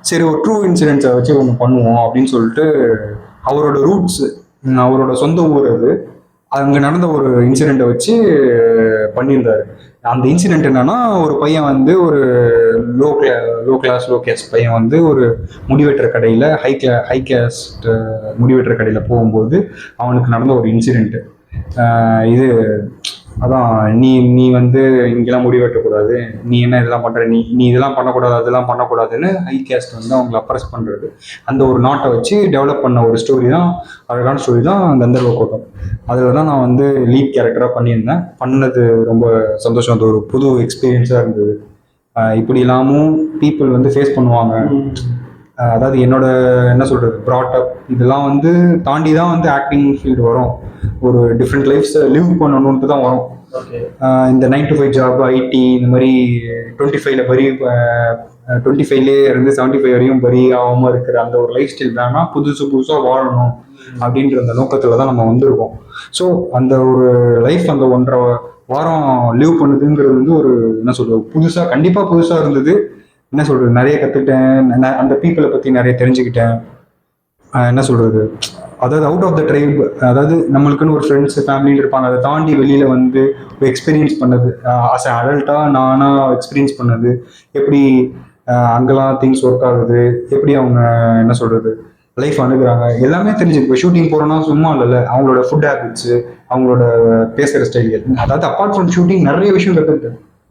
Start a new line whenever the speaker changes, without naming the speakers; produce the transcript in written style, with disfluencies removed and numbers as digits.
சரி ஒரு ட்ரூ இன்சிடென்ட்ஸை வச்சு ஒன்று பண்ணுவோம் அப்படின்னு சொல்லிட்டு அவரோட ரூட்ஸ், அவரோட சொந்த ஊர் அது, அங்கே நடந்த ஒரு இன்சிடெண்ட்டை வச்சு பண்ணியிருந்தாரு. அந்த இன்சிடென்ட் என்னன்னா, ஒரு பையன் வந்து ஒரு லோ கேஸ்ட் பையன் வந்து ஒரு முடிவெட்டுற கடையில் ஹை கேஸ்ட் முடிவெட்டுற கடையில் போகும்போது அவனுக்கு நடந்த ஒரு இன்சிடென்ட். இது அதான், நீ நீ வந்து இங்கெல்லாம் முடி வெட்டக்கூடாது, நீ என்ன இதெல்லாம் பண்ற, நீ நீ இதெல்லாம் பண்ணக்கூடாது அதெல்லாம் பண்ணக்கூடாதுன்னு ஹை கேஸ்ட் வந்து அவங்களை அப்ரஸ் பண்றது. அந்த ஒரு நாட்டை வச்சு டெவலப் பண்ண ஒரு ஸ்டோரி தான், அழகான ஸ்டோரி தான் கந்தர்வ கோட்டம். அதில் தான் நான் வந்து லீட் கேரக்டராக பண்ணியிருந்தேன். பண்ணது ரொம்ப சந்தோஷம், அது ஒரு புது எக்ஸ்பீரியன்ஸாக இருந்தது. இப்படி இல்லாமல் பீப்புள் வந்து ஃபேஸ் பண்ணுவாங்க. அதாவது என்னோட என்ன சொல்றது ப்ராட்டப் இதெல்லாம் வந்து தாண்டி தான் வந்து ஆக்டிங் ஃபீல்டு வரும். ஒரு டிஃப்ரெண்ட் லைஃப்ஸை லிவ் பண்ணணுன்ட்டு தான் வரும். இந்த 9 to 5 ஜாப், ஐடி, இந்த மாதிரி 25ல பரி 25லே இருந்து 75 வரையும் பரி ஆகாமல் இருக்கிற அந்த ஒரு லைஃப் ஸ்டைல் வேணால் புதுசாக வாழணும் அப்படின்ற அந்த நோக்கத்தில் தான் நம்ம வந்திருக்கோம். ஸோ அந்த ஒரு லைஃப் அந்த 1.5 வாரம் லிவ் பண்ணுதுங்கிறது வந்து ஒரு என்ன சொல்றது புதுசாக, கண்டிப்பாக புதுசாக இருந்தது. என்ன சொல்றது நிறைய கற்றுக்கிட்டேன், அந்த பீப்புளை பற்றி நிறைய தெரிஞ்சுக்கிட்டேன். என்ன சொல்றது அதாவது அவுட் ஆஃப் த ட்ரைப், அதாவது நம்மளுக்குன்னு ஒரு ஃப்ரெண்ட்ஸ் ஃபேமிலின்னு இருப்பாங்க, அதை தாண்டி வெளியில் வந்து எக்ஸ்பீரியன்ஸ் பண்ணது, ஆஸ் அ அடல்ட்டாக நானாக எக்ஸ்பீரியன்ஸ் பண்ணது, எப்படி அங்கெல்லாம் திங்ஸ் ஒர்க் ஆகுது, எப்படி அவங்க என்ன சொல்கிறது லைஃப் அணுகுறாங்க, எல்லாமே தெரிஞ்சுக்கு. இப்போ ஷூட்டிங் போகிறோன்னா சும்மா இல்லைல்ல, அவங்களோட ஃபுட் ஹேபிட்ஸு, அவங்களோட பேசுகிற ஸ்டைல்கள், அதாவது அப்பார்ட் ஃப்ரம் ஷூட்டிங் நிறைய விஷயம் கற்றுக்கிட்டேன்.